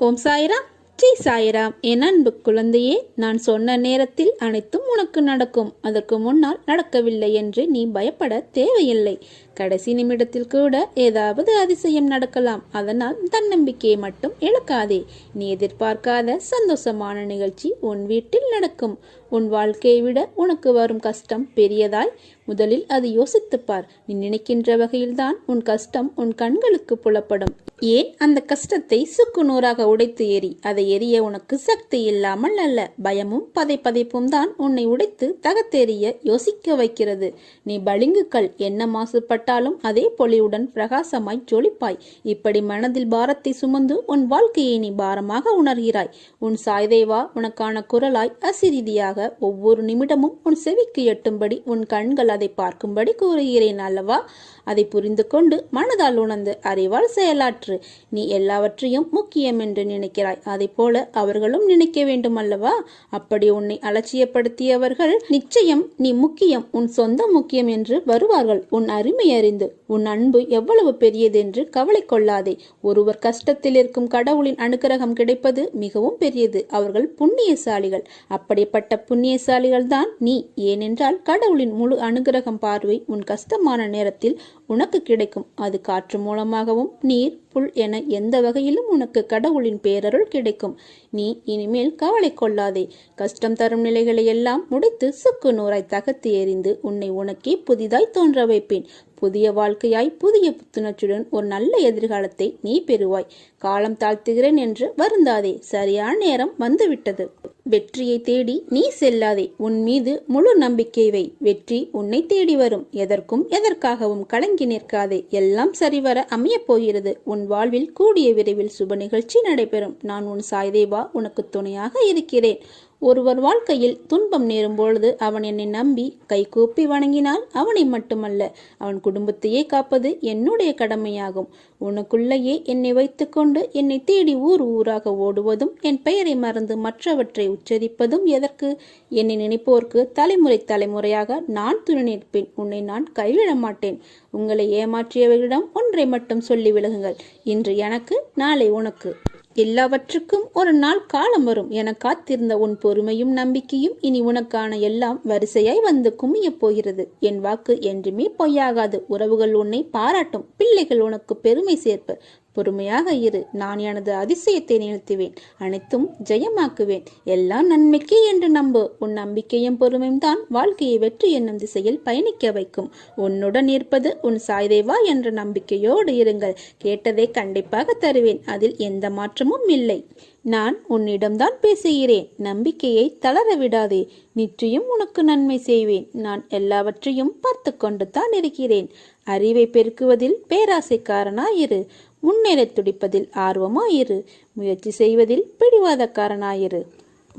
ஓம் சாய்ராம், ஸ்ரீ சாய்ராம். என் அன்பு குழந்தையே, நான் சொன்ன நேரத்தில் அனைத்தும் உனக்கு நடக்கும். அதற்கு முன்னால் நடக்கவில்லை என்று நீ பயப்பட தேவையில்லை. கடைசி நிமிடத்தில் கூட ஏதாவது அதிசயம் நடக்கலாம். அதனால் தன்னம்பிக்கையை மட்டும் இழக்காதே. நீ எதிர்பார்க்காத சந்தோஷமான நிகழ்ச்சி உன் வீட்டில் நடக்கும். உன் வாழ்க்கையை விட உனக்கு வரும் கஷ்டம் பெரியதாய் முதலில் அது யோசித்துப்பார். நீ நினைக்கின்ற வகையில்தான் உன் கஷ்டம் உன் கண்களுக்கு புலப்படும். ஏன் அந்த கஷ்டத்தை சுக்கு நூறாக உடைத்து எறி. அதை எரிய உனக்கு சக்தி இல்லாமல் அல்ல, பயமும் பதைப்பும் தான் உன்னை உடைத்து தகத்தெறிய யோசிக்க வைக்கிறது. நீ பளிங்குகள் என்ன மாசுபட்டாலும் அதே பொலிவுடன் பிரகாசமாய் ஜொலிப்பாய். இப்படி மனதில் பாரத்தை சுமந்து உன் வாழ்க்கையை நீ பாரமாக உணர்கிறாய். உன் சாய்தேவா உனக்கான குரலாய் அசிரீதியாக ஒவ்வொரு நிமிடமும் உன் செவிக்கு எட்டும்படி உன் கண்கள் அதை பார்க்கும்படி கூறுகிறேன் அல்லவா? அதை புரிந்து கொண்டு மனதால் உணர்ந்து அறிவால் செயலாற்று. நீ எல்லாவற்றையும் முக்கியம் என்று நினைக்கிறாய், அதை போல அவர்களும் நினைக்க வேண்டும் அல்லவா? அப்படி உன்னை அலட்சியப்படுத்தியவர்கள் நிச்சயம் நீ முக்கியம், உன் சொந்த முக்கியம் என்று வருவார்கள். உன் அருமை அறிந்து உன் அன்பு எவ்வளவு பெரியது என்று கவலை கொள்ளாதே. ஒருவர் கஷ்டத்தில் இருக்கும் கடவுளின் அனுகிரகம் கிடைப்பது மிகவும் பெரியது. அவர்கள் புண்ணியசாலிகள். அப்படிப்பட்ட புண்ணியசாலிகள் தான் நீ. ஏனென்றால் கடவுளின் முழு அனுகிரகம் பார்வை உன் கஷ்டமான நேரத்தில் உனக்கு கிடைக்கும். அது காற்று மூலமாகவும் நீர் புல் என எந்த வகையிலும் உனக்கு கடவுளின் பேரருள் கிடைக்கும். நீ இனிமேல் கவலை கொள்ளாதே. கஷ்டம் தரும் நிலைகளை எல்லாம் முடித்து சுக்கு நூறாய் தகர்த்து எறிந்து உன்னை உனக்கே புதிதாய் தோன்ற வைப்பேன். புதிய வாழ்க்கையாய் புதிய புத்துணர்ச்சியுடன் ஒரு நல்ல எதிர்காலத்தை நீ பெறுவாய். காலம் தாழ்த்துகிறேன் என்று வருந்தாதே. சரியான நேரம் வந்துவிட்டது. வெற்றியை தேடி நீ செல்லாதே. உன் மீது முழு நம்பிக்கை வை. வெற்றி உன்னை தேடி வரும். எதற்கும் எதற்காகவும் கலங்கி நிற்காதே. எல்லாம் சரிவர அமைய போகிறது. உன் வாழ்வில் கூடிய விரைவில் சுப நிகழ்ச்சி நடைபெறும். நான் உன் சாய்தேவா உனக்கு துணையாக இருக்கிறேன். ஒருவர் வாழ்க்கையில் துன்பம் நேரும் பொழுது அவன் என்னை நம்பி கைகூப்பி வணங்கினால் அவனை மட்டுமல்ல அவன் குடும்பத்தையே காப்பது என்னுடைய கடமையாகும். உனக்குள்ளேயே என்னை வைத்துக்கொண்டு என்னை தேடி ஊர் ஊராக ஓடுவதும் என் பெயரை மறந்து மற்றவற்றை உச்சரிப்பதும் எதற்கு? என்னை நினைப்போருக்கு தலைமுறை தலைமுறையாக நான் துணை நிற்பேன். உன்னை நான் கைவிட மாட்டேன். உங்களை ஏமாற்றியவர்களிடம் ஒன்றை மட்டும் சொல்லி விலகுங்கள். இன்று எனக்கு, நாளை உனக்கு. எல்லாவற்றுக்கும் ஒரு நாள் காலம் வரும் என காத்திருந்த உன் பொறுமையும் நம்பிக்கையும் இனி உனக்கான எல்லாம் வரிசையாய் வந்து குமிய போகிறது. என் வாக்கு என்றுமே பொய்யாகாது. உறவுகள் உன்னை பாராட்டும். பிள்ளைகள் உனக்கு பெருமை சேர்ப்பர். பொறுமையாக இரு. நான் எனது அதிசயத்தை நிறுத்துவேன். அனைத்தும் ஜெயமாக்குவேன். எல்லாம் நன்மைக்கே என்று நம்பு. உன் நம்பிக்கையும் பொறுமையும் தான் வாழ்க்கையை வெற்றி என்னும் திசையில் பயணிக்க வைக்கும். உன்னுடன் இருப்பது உன் சாய்தேவா என்ற நம்பிக்கையோடு இருங்கள். கேட்டதை கண்டிப்பாக தருவேன். அதில் எந்த மாற்றமும் இல்லை. நான் உன்னிடம்தான் பேசுகிறேன். நம்பிக்கையை தளர விடாதே. நிச்சயம் உனக்கு நன்மை செய்வேன். நான் எல்லாவற்றையும் பார்த்து கொண்டு தான் இருக்கிறேன். அறிவை பெருக்குவதில் பேராசைக்காரனாயிரு. முன்னேற துடிப்பதில் ஆர்வமாயிரு. முயற்சி செய்வதில் பிடிவாதக்காரனாயிரு.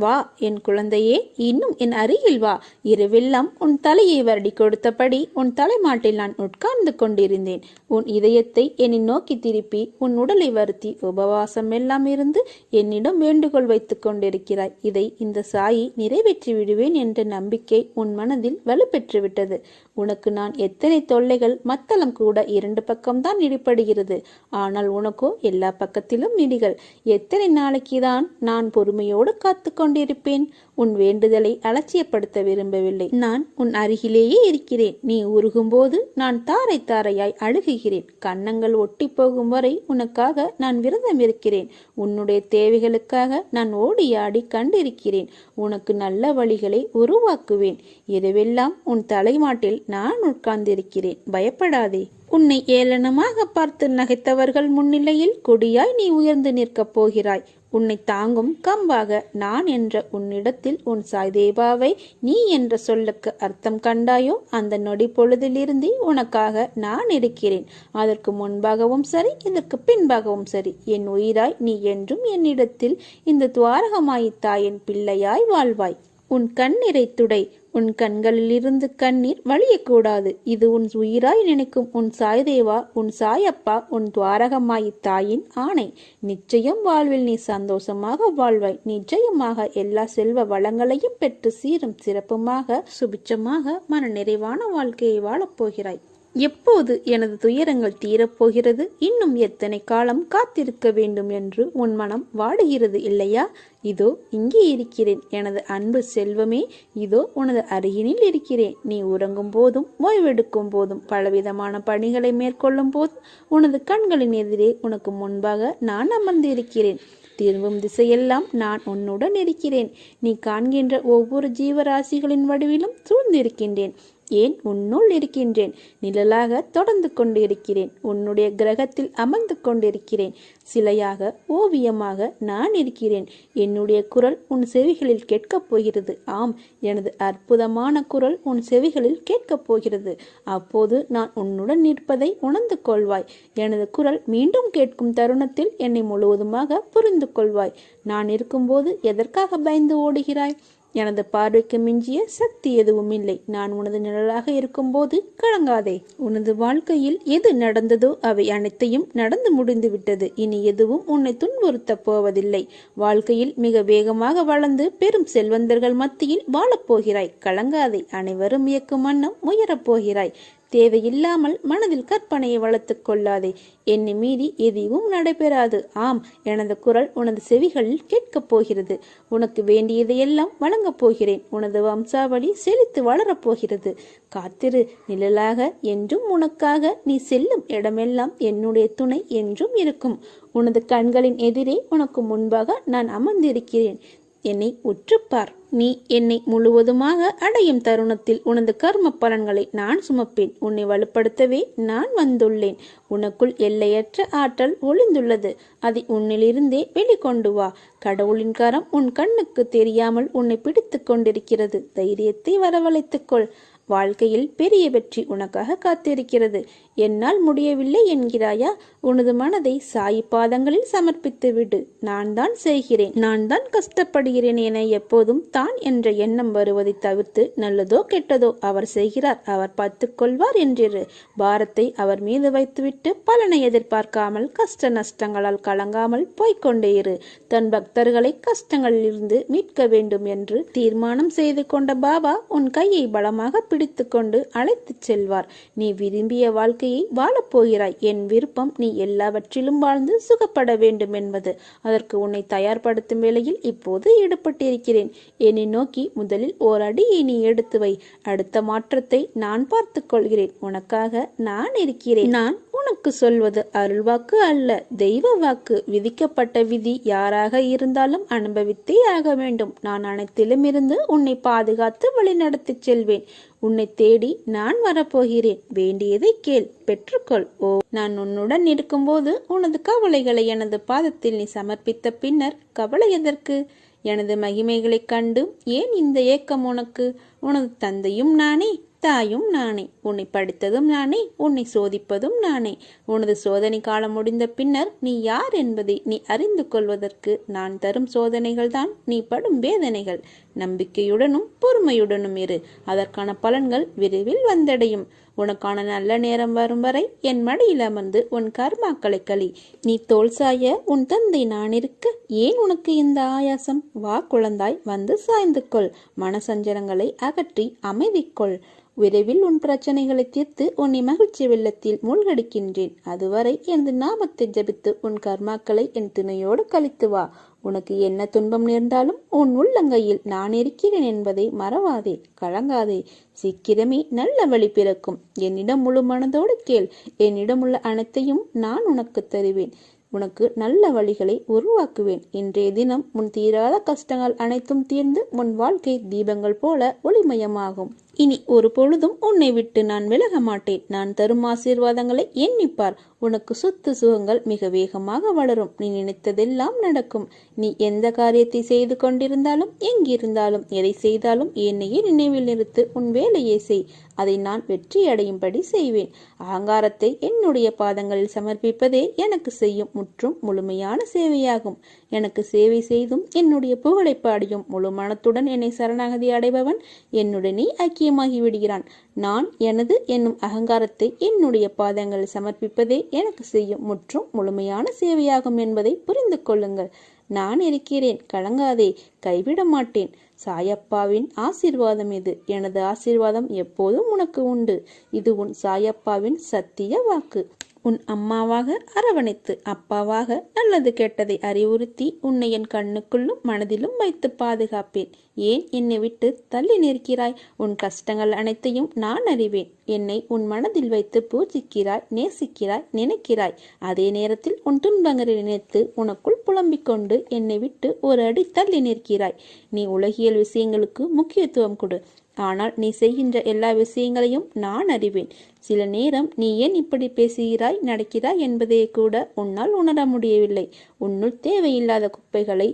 வா என் குழந்தையே, இன்னும் என் அருகில் வா. இரவெல்லாம் உன் தலையை வருடி கொடுத்தபடி உன் தலைமாட்டில் நான் உட்கார்ந்து கொண்டிருந்தேன். உன் இதயத்தை என்னை நோக்கி திருப்பி உன் உடலை வருத்தி உபவாசம் எல்லாம் இருந்து என்னிடம் வேண்டுகோள் வைத்துக் கொண்டிருக்கிறாய். இதை இந்த சாயி நிறைவேற்றி விடுவேன் என்ற நம்பிக்கை உன் மனதில் வலுப்பெற்று விட்டது. உனக்கு நான் எத்தனை தொல்லைகள் மத்தளம் கூட 2 பக்கம்தான் இடிப்படுகிறது. ஆனால் உனக்கோ எல்லா பக்கத்திலும் இடிகள். எத்தனை நாளைக்குதான் நான் பொறுமையோடு காத்து கொண்டிருப்பேன்? உன் வேண்டுதலை அலட்சியப்படுத்த விரும்பவில்லை. நான் உன் அருகிலேயே இருக்கிறேன். நீ உருகும் போது நான் தாரை தாரையாய் அழுகுகிறேன். கன்னங்கள் ஒட்டி போகும் வரை உனக்காக நான் விரதம் இருக்கிறேன். உன்னுடைய தேவைகளுக்காக நான் ஓடியாடி கண்டிருக்கிறேன். உனக்கு நல்ல வழிகளை உருவாக்குவேன். இரவெல்லாம் உன் தலைமாட்டில் நான் உட்கார்ந்திருக்கிறேன். பயப்படாதே. உன்னை ஏளனமாக பார்த்து நகைத்தவர்கள் முன்னிலையில் கொடியாய் நீ உயர்ந்து நிற்கப் போகிறாய். உன்னை தாங்கும் கம்பாக நான் என்ற உன்னிடத்தில் உன் சாய்தேவாவை நீ என்ற சொல்லுக்கு அர்த்தம் கண்டாயோ? அந்த நொடி பொழுதிலிருந்தே உனக்காக நான் இருக்கிறேன். அதற்கு முன்பாகவும் சரி, இதற்கு பின்பாகவும் சரி, என் உயிராய் நீ என்றும் என்னிடத்தில் இந்த துவாரகமாய் தாயின் பிள்ளையாய் வாழ்வாய். உன் கண்ணீரை துடை. உன் கண்களிலிருந்து கண்ணீர் வழியக்கூடாது. இது உன் உயிராய் நினைக்கும் உன் சாய்தேவா, உன் சாயப்பா, உன் துவாரகமாய் தாயின் ஆணை. நிச்சயம் வாழ்வில் நீ சந்தோஷமாக வாழ்வாய். நிச்சயமாக எல்லா செல்வ வளங்களையும் பெற்று சீரும் சிறப்புமாக சுபிச்சமாக மன நிறைவான வாழ்க்கையை வாழப்போகிறாய். எப்போது எனது துயரங்கள் தீரப்போகிறது? இன்னும் எத்தனை காலம் காத்திருக்க வேண்டும் என்று உன் மனம் வாடுகிறது இல்லையா? இதோ இங்கே இருக்கிறேன் எனது அன்பு செல்வமே, இதோ உனது அருகினில் இருக்கிறேன். நீ உறங்கும் போதும் ஓய்வெடுக்கும் போதும் பலவிதமான பணிகளை மேற்கொள்ளும் போதும் உனது கண்களின் எதிரே உனக்கு முன்பாக நான் அமர்ந்து இருக்கிறேன். திரும்பும் திசையெல்லாம் நான் உன்னுடன் இருக்கிறேன். நீ காண்கின்ற ஒவ்வொரு ஜீவராசிகளின் வடிவிலும் சூழ்ந்திருக்கின்றேன். ஏன் உன்னுள் இருக்கின்றேன். நிழலாக தொடர்ந்து கொண்டிருக்கிறேன். உன்னுடைய கிரகத்தில் அமர்ந்து கொண்டிருக்கிறேன். சிலையாக ஓவியமாக நான் இருக்கிறேன். என்னுடைய குரல் உன் செவிகளில் கேட்கப் போகிறது. ஆம், எனது அற்புதமான குரல் உன் செவிகளில் கேட்கப் போகிறது. அப்போது நான் உன்னுடன் நிற்பதை உணர்ந்து கொள்வாய். எனது குரல் மீண்டும் கேட்கும் தருணத்தில் என்னை முழுவதுமாக புரிந்து கொள்வாய். நான் இருக்கும்போது எதற்காக பயந்து ஓடுகிறாய்? எனது பார்வைக்கு மிஞ்சிய சக்தி எதுவும் இல்லை. நான் உனது நிழலாக இருக்கும்போது கலங்காதே. உனது வாழ்க்கையில் எது நடந்ததோ அவை அனைத்தையும் நடந்து முடிந்து விட்டது. இனி எதுவும் உன்னை துன்புறுத்த போவதில்லை. வாழ்க்கையில் மிக வேகமாக வளர்ந்து பெரும் செல்வந்தர்கள் மத்தியில் வாழப்போகிறாய். கலங்காதே. அனைவரும் இயக்கும் வண்ணம் உயரப்போகிறாய். தேவையில்லாமல் மனதில் கற்பனையை வளர்த்துக் கொள்ளாதே. என்னை மீறி எதுவும் நடைபெறாது. ஆம், எனது குரல் உனது செவிகளில் கேட்கப் போகிறது. உனக்கு வேண்டியதையெல்லாம் வழங்கப் போகிறேன். உனது வம்சாவளி செழித்து வளரப்போகிறது. காத்திரு. நிழலாக என்றும் உனக்காக நீ செல்லும் இடமெல்லாம் என்னுடைய துணை என்றும் இருக்கும். உனது கண்களின் எதிரே உனக்கு முன்பாக நான் அமர்ந்திருக்கிறேன். என்னை உற்றுப்பார். நீ என்னை முழுவதுமாக அடையும் தருணத்தில் உனது கர்ம பலன்களை நான் சுமப்பேன். உன்னை வலுப்படுத்தவே நான் வந்துள்ளேன். உனக்குள் எல்லையற்ற ஆற்றல் ஒளிந்துள்ளது. அதை உன்னிலிருந்தே வெளிக்கொண்டு வா. கடவுளின் கரம் உன் கண்ணுக்கு தெரியாமல் உன்னை பிடித்து கொண்டிருக்கிறது. தைரியத்தை வரவழைத்துக்கொள். வாழ்க்கையில் பெரிய வெற்றி உனக்காக காத்திருக்கிறது. என்னால் முடியவில்லை என்கிறாயா? உனது மனதை சாய் பாதங்களில் சமர்ப்பித்து விடு. நான் தான் செய்கிறேன், நான் தான் கஷ்டப்படுகிறேன் என எப்போதும் தான் என்ற எண்ணம் வருவதை தவிர்த்து நல்லதோ கெட்டதோ அவர் செய்கிறார், அவர் பார்த்துக் கொள்வார் என்றிரு. பாரத்தை அவர் மீது வைத்துவிட்டு பலனை எதிர்பார்க்காமல் கஷ்ட நஷ்டங்களால் கலங்காமல் போய்கொண்டே இரு. தன் பக்தர்களை கஷ்டங்களில் இருந்து மீட்க வேண்டும் என்று தீர்மானம் செய்து கொண்ட பாபா உன் கையை பலமாக பிடித்து கொண்டு அழைத்துச் செல்வார். நீ விரும்பிய வாழ்க்கையை வாழப்போகிறாய். என் விருப்பம் நீ எல்லாவற்றிலும் வாழ்ந்து சுகப்பட வேண்டும் என்பது. அதற்கு உன்னை தயார்படுத்தும் வேளையில் இப்போது ஈடுபட்டிருக்கிறேன். என்னை நோக்கி முதலில் ஓர் அடியை நீ எடுத்து வை. அடுத்த மாற்றத்தை நான் பார்த்துக் கொள்கிறேன். உனக்காக நான் இருக்கிறேன். நான் உனக்கு சொல்வது அருள்வாக்கு அல்ல, தெய்வ வாக்கு. விதிக்கப்பட்ட விதி யாராக இருந்தாலும் அனுபவித்தே ஆக வேண்டும். நான் அனைத்திலும் இருந்து உன்னை பாதுகாத்து வழிநடத்தி செல்வேன். உன்னை தேடி நான் வரப்போகிறேன். வேண்டியதை கேள், பெற்றுக்கொள். ஓ, நான் உன்னுடன் இருக்கும்போது உனது கவலைகளை எனது பாதத்தில் நீ சமர்ப்பித்த பின்னர் கவலை எதற்கு? எனது மகிமைகளைக் கண்டு ஏன் இந்த ஏக்கம் உனக்கு? உனது தந்தையும் நானே, தாயும் நானே. உன்னை படித்ததும் நானே, உன்னை சோதிப்பதும் நானே. உனது சோதனை காலம் முடிந்த பின்னர் நீ யார் என்பதை நீ அறிந்து கொள்வதற்கு நான் தரும் சோதனைகள் தான் நீ படும் வேதனைகள். நம்பிக்கையுடனும் பொறுமையுடனும் இரு. அதற்கான பலன்கள் விரைவில் வந்தடையும். உனக்கான நல்ல நேரம் வரும் வரை என் மடியில் அமர்ந்து உன் கர்மாக்களை களி. நீ தோல் சாய உன் தந்தை நான் இருக்க ஏன் உனக்கு இந்த ஆயாசம்? வா குழந்தாய், வந்து சாய்ந்து கொள். மனசஞ்சலங்களை அகற்றி அமைதிக்கொள். விரைவில் உன் பிரச்சனைகளை தீர்த்து உன்னை மகிழ்ச்சி வெள்ளத்தில் மூழ்கடிக்கின்றேன். அதுவரை எனது நாமத்தை ஜபித்து உன் கர்மாக்களை என் துணையோடு கழித்து வா. உனக்கு என்ன துன்பம் நேர்ந்தாலும் உன் உள்ளங்கையில் நான் இருக்கிறேன் என்பதை மறவாதே, கலங்காதே. சீக்கிரமே நல்ல வழி பிறக்கும். என்னிடம் முழு மனதோடு கேள். என்னிடம் உள்ள அனைத்தையும் நான் உனக்கு தருவேன். உனக்கு நல்ல வழிகளை உருவாக்குவேன். இன்றைய தினம் உன் தீராத கஷ்டங்கள் அனைத்தும் தீர்ந்து உன் வாழ்க்கை தீபங்கள் போல ஒளிமயமாகும். இனி ஒரு பொழுதும் உன்னை விட்டு நான் விலக மாட்டேன். நான் தரும் ஆசீர்வாதங்களை எண்ணிப்பார். உனக்கு சொத்து சுகங்கள் மிக வேகமாக வளரும். நீ நினைத்ததெல்லாம் நடக்கும். நீ எந்த காரியத்தை செய்து கொண்டிருந்தாலும், எங்கிருந்தாலும், எதை செய்தாலும் என்னையே நினைவில் நிறுத்து உன் வேலையை செய். அதை நான் வெற்றி அடையும்படி செய்வேன். அகங்காரத்தை என்னுடைய பாதங்களில் சமர்ப்பிப்பதே எனக்கு செய்யும் முற்றும் முழுமையான சேவையாகும். எனக்கு சேவை செய்தும் என்னுடைய புகழை பாடியும் முழு மனத்துடன் என்னை சரணாகதி அடைபவன் என்னுடனே ஐக்கிய ஐக்கியமாகி விடுகிறான். நான் எனது என்னும் அகங்காரத்தை என்னுடைய பாதங்களில் சமர்ப்பிப்பதே எனக்கு செய்யும் முற்றும் முழுமையான சேவையாகும் என்பதை புரிந்து கொள்ளுங்கள். நான் இருக்கிறேன், கலங்காதே, கைவிட மாட்டேன். சாயப்பாவின் ஆசீர்வாதம் இது. எனது ஆசீர்வாதம் எப்போதும் உனக்கு உண்டு. இது உன் சாயப்பாவின் சத்திய வாக்கு. உன் அம்மாவாக அரவணைத்து, அப்பாவாக நல்லது கெட்டதை அறிவுறுத்தி, உன்னை என் கண்ணுக்குள்ளும் மனதிலும் வைத்து பாதுகாப்பேன். ஏன் என்னை விட்டு தள்ளி நிற்கிறாய்? உன் கஷ்டங்கள் அனைத்தையும் நான் அறிவேன். என்னை உன் மனதில் வைத்து பூஜிக்கிறாய், நேசிக்கிறாய், நினைக்கிறாய். அதே நேரத்தில் உன் துன்பங்களை நினைத்து உனக்குள் புலம்பிக் கொண்டு என்னை விட்டு ஒரு அடி தள்ளி நிற்கிறாய். நீ உலகியல் விஷயங்களுக்கு முக்கியத்துவம் கொடு. ஆனால் நீ செய்கின்ற எல்லா விஷயங்களையும் நான் அறிவேன். சில நேரம் நீ ஏன் இப்படி பேசுகிறாய், நடக்கிறாய் என்பதை கூட உன்னால் உணர முடியவில்லை. உன்னுள் தேவையில்லாத குப்பைகளை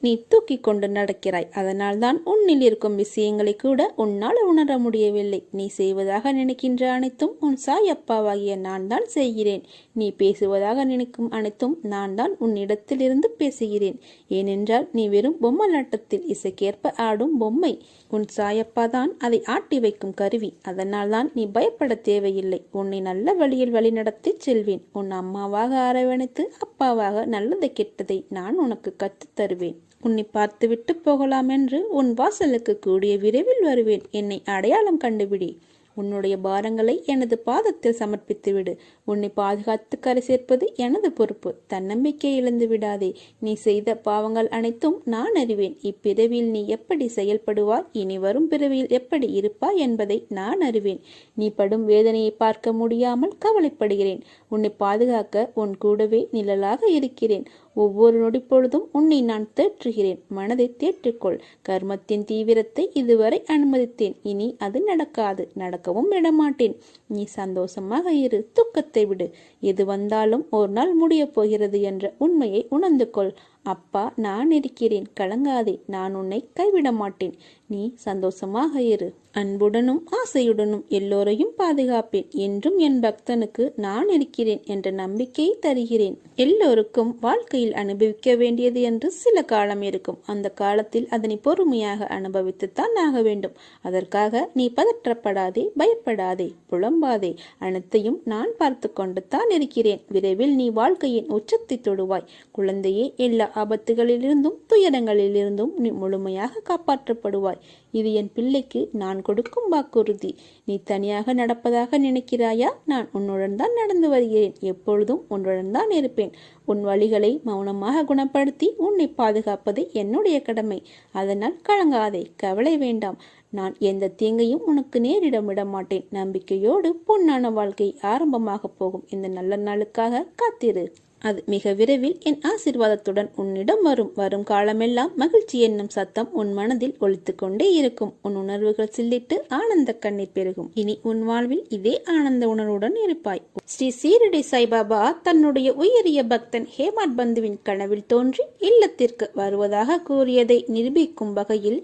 நீ தூக்கி கொண்டு நடக்கிறாய். அதனால்தான் உன்னில் இருக்கும் விஷயங்களை கூட உன்னால் உணர முடியவில்லை. நீ செய்வதாக நினைக்கின்ற அனைத்தும் உன் சாயப்பாவாகிய நான் தான் செய்கிறேன். நீ பேசுவதாக நினைக்கும் அனைத்தும் நான் தான் உன்னிடத்திலிருந்து பேசுகிறேன். ஏனென்றால் நீ வெறும் பொம்மலாட்டத்தில் இசைக்கேற்ப ஆடும் பொம்மை. உன் சாயப்பா தான் அதை ஆட்டி வைக்கும் கருவி. அதனால்தான் நீ பயப்பட தேவையில்லை. உன்னை நல்ல வழியில் வழிநடத்தி செல்வேன். உன் அம்மாவாக அரவணைத்து, அப்பாவாக நல்லதை கெட்டதை நான் உனக்கு கற்றுத் தருவேன். உன்னை பார்த்துவிட்டு போகலாம் என்று உன் வாசலுக்கு கூடிய விரைவில் வருவேன். என்னை அடையாளம் கண்டுபிடி. உன்னுடைய பாரங்களை எனது பாதத்தில் சமர்ப்பித்து விடு. உன்னை பாதுகாத்து கரை சேர்ப்பது எனது பொறுப்பு. தன்னம்பிக்கை இழந்து விடாதே. நீ செய்த பாவங்கள் அனைத்தும் நான் அறிவேன். இப்பிறவியில் நீ எப்படி செயல்படுவாய், இனி வரும் பிறவியில் எப்படி இருப்பாய் என்பதை நான் அறிவேன். நீ படும் வேதனையை பார்க்க முடியாமல் கவலைப்படுகிறேன். உன்னை பாதுகாக்க உன் கூடவே நிழலாக இருக்கிறேன். ஒவ்வொரு நொடி பொழுதும் உன்னை நான் தேற்றுகிறேன். மனதை தேற்றிக்கொள். கர்மத்தின் தீவிரத்தை இதுவரை அனுமதித்தேன். இனி அது நடக்காது, நடக்கவும் விடமாட்டேன். நீ சந்தோஷமாக இரு, துக்கத்தை விடு. எது வந்தாலும் ஒரு நாள் முடிய போகிறது என்ற உண்மையை உணர்ந்து கொள். அப்பா நான் இருக்கிறேன், கலங்காதே. நான் உன்னை கைவிட மாட்டேன். நீ சந்தோஷமாக இரு. அன்புடனும் ஆசையுடனும் எல்லோரையும் பாதுகாப்பேன். என்றும் என் பக்தனுக்கு நான் இருக்கிறேன் என்ற நம்பிக்கையை தருகிறேன். எல்லோருக்கும் வாழ்க்கையில் அனுபவிக்க வேண்டியது என்று சில காலம் இருக்கும். அந்த காலத்தில் அதனை பொறுமையாக அனுபவித்துத்தான் ஆக வேண்டும். அதற்காக நீ பதற்றப்படாதே, பயப்படாதே, புலம்பாதே. அனைத்தையும் நான் பார்த்து கொண்டு தான் இருக்கிறேன். விரைவில் நீ வாழ்க்கையின் உச்சத்தை தொடுவாய். குழந்தையே, எல்லா ஆபத்துகளிலிருந்தும் துயரங்களிலிருந்தும் நீ முழுமையாக காப்பாற்றப்படுவாய். இது என் பிள்ளைக்கு நான் கொடுக்கும் வாக்குறுதி. நீ தனியாக நடப்பதாக நினைக்கிறாயா? நான் உன்னுடன் தான் நடந்து வருகிறேன். எப்பொழுதும் உன்னுடன் தான் இருப்பேன். உன் வழிகளை மௌனமாக குணப்படுத்தி உன்னை பாதுகாப்பது என்னுடைய கடமை. அதனால் கலங்காதே, கவலை வேண்டாம். நான் எந்த தீங்கையும் உனக்கு நேரிட விட மாட்டேன். நம்பிக்கையோடு பொன்னான வாழ்க்கை ஆரம்பமாக போகும் இந்த நல்ல நாளுக்காக காத்திரு. அது மிக விரைவில் என் ஆசீர்வாதத்துடன் உன்னிடம் வரும் காலமெல்லாம் மகிழ்ச்சி என்னும் சத்தம் உன் மனதில் ஒலித்து கொண்டே இருக்கும். உன் உணர்வுகள் சில்லிட்டு ஆனந்த கண்ணீர் பெருகும். இனி உன் வாழ்வில் இதே ஆனந்த உணர்வுடன் இருப்பாய். ஸ்ரீ சீரடி சாய்பாபா தன்னுடைய உயரிய பக்தன் ஹேமாட் பந்துவின் கனவில் தோன்றி இல்லத்திற்கு வருவதாக கூறியதை நிரூபிக்கும் வகையில்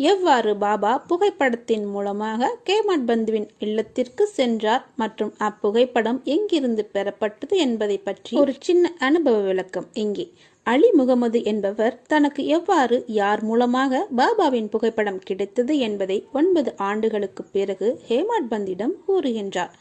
எவ்வாறு பாபா புகைப்படத்தின் மூலமாக ஹேமாட் பந்துவின் இல்லத்திற்கு சென்றார் மற்றும் அப்புகைப்படம் எங்கிருந்து பெறப்பட்டது என்பதை பற்றி ஒரு சின்ன அனுபவ விளக்கம் இங்கே. அலி முகமது என்பவர் தனக்கு எவ்வாறு யார் மூலமாக பாபாவின் புகைப்படம் கிடைத்தது என்பதை 9 ஆண்டுகளுக்கு பிறகு ஹேமாட் பந்திடம் கூறுகின்றார்.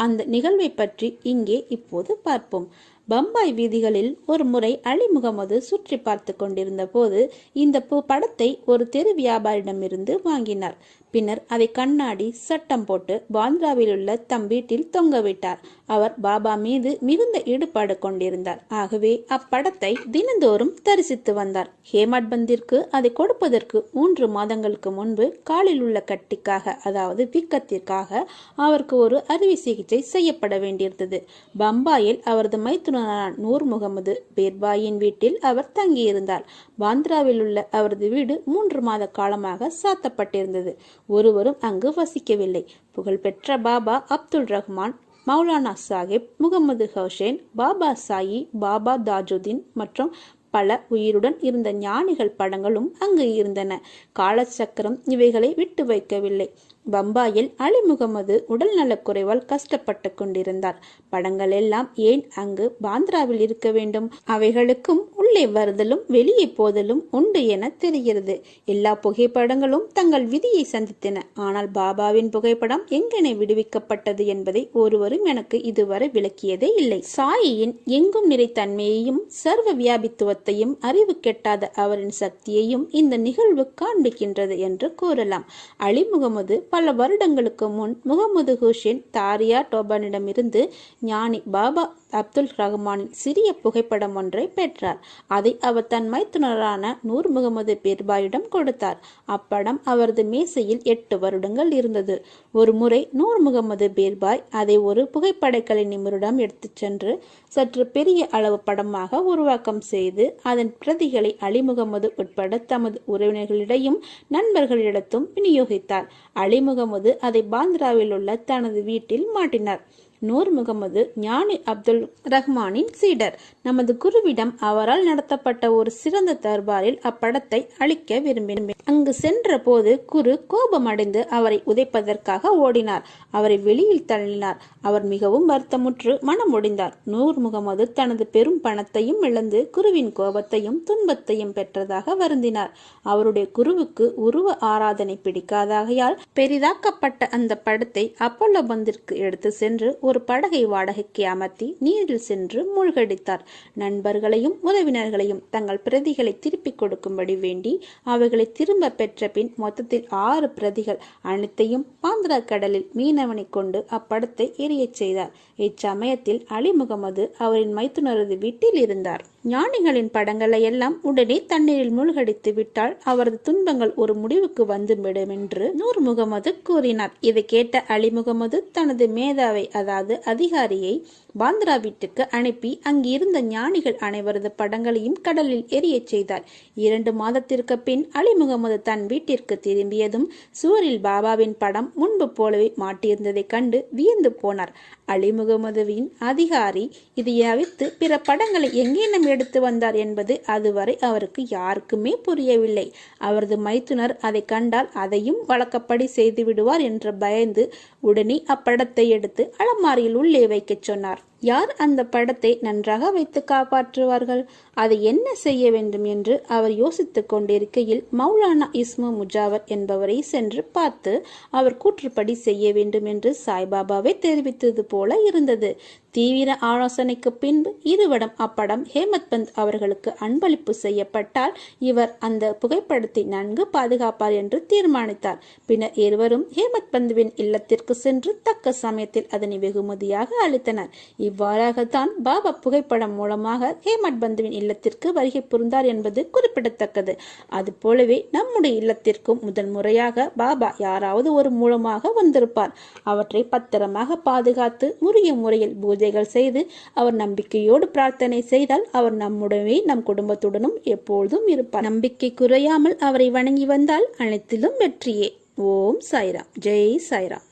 அந்த நிகழ்வை பற்றி இங்கே இப்போது பார்ப்போம். பம்பாய் வீதிகளில் ஒரு முறை அலி முகமது சுற்றி பார்த்து கொண்டிருந்த போது இந்த படத்தை ஒரு தெரு வியாபாரியிடமிருந்து வாங்கினார். பின்னர் அதை கண்ணாடி சட்டம் போட்டு பாந்திராவில் உள்ள தம் வீட்டில் தொங்கவிட்டார். அவர் பாபா மீது மிகுந்த ஈடுபாடு கொண்டிருந்தார். ஆகவே அப்படத்தை தினந்தோறும் தரிசித்து வந்தார். ஹேமாட் பந்திற்கு அதை கொடுப்பதற்கு 3 மாதங்களுக்கு முன்பு காலில் உள்ள கட்டிக்காக, அதாவது வீக்கத்திற்காக அவருக்கு ஒரு அறுவை சிகிச்சை செய்யப்பட வேண்டியிருந்தது. பம்பாயில் அவரது மைத்துனரான நூர் முகமது பேர்பாயின் வீட்டில் அவர் தங்கியிருந்தார். பாந்திராவில் உள்ள அவரது வீடு 3 மாத காலமாக சாத்தப்பட்டிருந்தது. ஒருவரும் அங்கு வசிக்கவில்லை. புகழ்பெற்ற பாபா அப்துல் ரஹ்மான், மௌலானா சாஹிப், முகமது ஹுசேன், பாபா சாயி, பாபா தாஜுதீன் மற்றும் பல உயிருடன் இருந்த ஞானிகள் படங்களும் அங்கு இருந்தன. காலச்சக்கரம் இவைகளை விட்டு வைக்கவில்லை. பம்பாயில் அலி முகமது உடல் நலக்குறைவால் கஷ்டப்பட்டு கொண்டிருந்தார். படங்கள் எல்லாம் ஏன் அங்கு பாந்திராவில் இருக்க வேண்டும்? அவைகளுக்கும் உள்ளே வருதலும் வெளியே போதலும் உண்டு என தெரிகிறது. எல்லா புகைப்படங்களும் தங்கள் விதியை சந்தித்தன. ஆனால் பாபாவின் புகைப்படம் எங்கென விடுவிக்கப்பட்டது என்பதை ஒருவரும் எனக்கு இதுவரை விளக்கியதே இல்லை. சாயியின் எங்கும் நிறைத்தன்மையையும் சர்வ வியாபித்துவத்தையும் அறிவு கெட்டாத அவரின் சக்தியையும் இந்த நிகழ்வு காண்பிக்கின்றது என்று கூறலாம். அலி முகமது பல வருடங்களுக்கு முன் முகமது ஹுசேன் தாரியா டோபனிடமிருந்து ஞானி பாபா அப்துல் ரஹ்மானின் சிறிய புகைப்படம் ஒன்றை பெற்றார். அதை அவர் தன் மைத்துனரான நூர் முகமது பீர்பாயிடம் கொடுத்தார். அப்படம் அவரது மேசையில் 8 வருடங்கள் இருந்தது. ஒரு முறை நூர் முகமது பீர்பாய் அதை ஒரு புகைப்படக்கலை நிபுணரிடம் எடுத்துச் சென்று சற்று பெரிய அளவு படமாக உருவாக்கம் செய்து அதன் பிரதிகளை அலி முகமது உட்பட தமது உறவினர்களிடையும் நண்பர்களிடத்தும் விநியோகித்தார். அலி முகமது அதை பாந்திராவில் உள்ள தனது வீட்டில் மாட்டினார். நூர் முகமது ஞானி அப்துல் ரஹ்மானின் சீடர். நமது குருவிடம் அவரால் நடத்தப்பட்ட ஒரு சிறந்த தர்பாரில் அப்படத்தை அளிக்க விரும்பினார். அங்கு சென்ற போது குரு கோபமடைந்து அவரை உதைப்பதற்காக ஓடினார். அவரை வெளியில் தள்ளினார். அவர் மிகவும் வருத்தமுற்று மனமுடிந்தார். நூர் முகமது தனது பெரும் பணத்தையும் இழந்து குருவின் கோபத்தையும் துன்பத்தையும் பெற்றதாக வருந்தினார். அவருடைய குருவுக்கு உருவ ஆராதனை பிடிக்காதகையால் பெரிதாக்கப்பட்ட அந்த படத்தை அப்பல்லோ பந்திற்கு எடுத்து சென்று ஒரு படகை வாடகைக்கு அமர்த்தி நீரில் சென்று மூழ்கடித்தார். நண்பர்களையும் உறவினர்களையும் தங்கள் பிரதிகளை திருப்பிக் கொடுக்கும்படி வேண்டி அவைகளை திரும்ப பெற்ற பின் மொத்தத்தில் 6 பிரதிகள் அனைத்தையும் பாந்திரா கடலில் மீனவனை கொண்டு அப்படத்தை எரியச் செய்தார். இச்சமயத்தில் அலி முகமது அவரின் மைத்துனரது வீட்டில் இருந்தார். ஞானிகளின் படங்களை எல்லாம் உடனே தண்ணீரில் மூழ்கடித்து விட்டால் அவரது துன்பங்கள் ஒரு முடிவுக்கு வந்துவிடும் என்று நூர் முகமது கூறினார். இதை கேட்ட அலி முகமது தனது மேதாவை அதாவது அதிகாரியை பாந்திரா வீட்டுக்கு அனுப்பி அங்கிருந்த ஞானிகள் அனைவரது படங்களையும் கடலில் எரியச் செய்தார். 2 மாதத்திற்கு பின் அலி முகமது தன் வீட்டிற்கு திரும்பியதும் சுவரில் பாபாவின் படம் முன்பு போலவே மாட்டியிருந்ததை கண்டு வியந்து போனார். அலி முகமதுவின் அதிகாரி இதை அவித்து பிற படங்களை எங்கேனும் எடுத்து வந்தார் என்பது அதுவரை அவருக்கு யாருக்குமே புரியவில்லை. அவரது மைத்துனர் அதை கண்டால் அதையும் வழக்கப்படி செய்து விடுவார் என்று பயந்து உடனே அப்படத்தை எடுத்து அலமாரியில் உள்ளே வைக்க சொன்னார். யார் அந்த படத்தை நன்றாக வைத்து காப்பாற்றுவார்கள்? அதை என்ன செய்ய வேண்டும் என்று அவர் யோசித்துக் கொண்டிருக்கையில் மௌலானா இஸ்மு முஜாவர் என்பவரை சென்று பார்த்து அவர் கூற்றுப்படி செய்ய வேண்டும் என்று சாய்பாபாவை தெரிவித்தது போல இருந்தது. தீவிர ஆலோசனைக்கு பின்பு இருவரும் அப்படம் ஹேமத் பந்த் அவர்களுக்கு அன்பளிப்பு செய்யப்பட்டால் இவர் அந்த புகைப்படத்தை நன்கு பாதுகாப்பார் என்று தீர்மானித்தார். பின்னர் இருவரும் ஹேமத் பந்துவின் இல்லத்திற்கு சென்று தக்க சமயத்தில் அதனை வெகுமதியாக அளித்தனர். இவ்வாறாகத்தான் பாபா புகைப்படம் மூலமாக ஹேமத் பந்துவின் இல்லத்திற்கு வருகை புரிந்தார் என்பது குறிப்பிடத்தக்கது. அது போலவே நம்முடைய இல்லத்திற்கும் முதல் முறையாக பாபா யாராவது ஒரு மூலமாக வந்திருப்பார். அவற்றை பத்திரமாக பாதுகாத்து உரிய முறையில் பூஜைகள் செய்து அவர் நம்பிக்கையோடு பிரார்த்தனை செய்தால் அவர் நம்முடனே நம் குடும்பத்துடனும் எப்பொழுதும் இருப்பார். நம்பிக்கை குறையாமல் அவரை வணங்கி வந்தால் அனைத்திலும் வெற்றியே. ஓம் சாய்ராம். ஜெய் சாய்ராம்.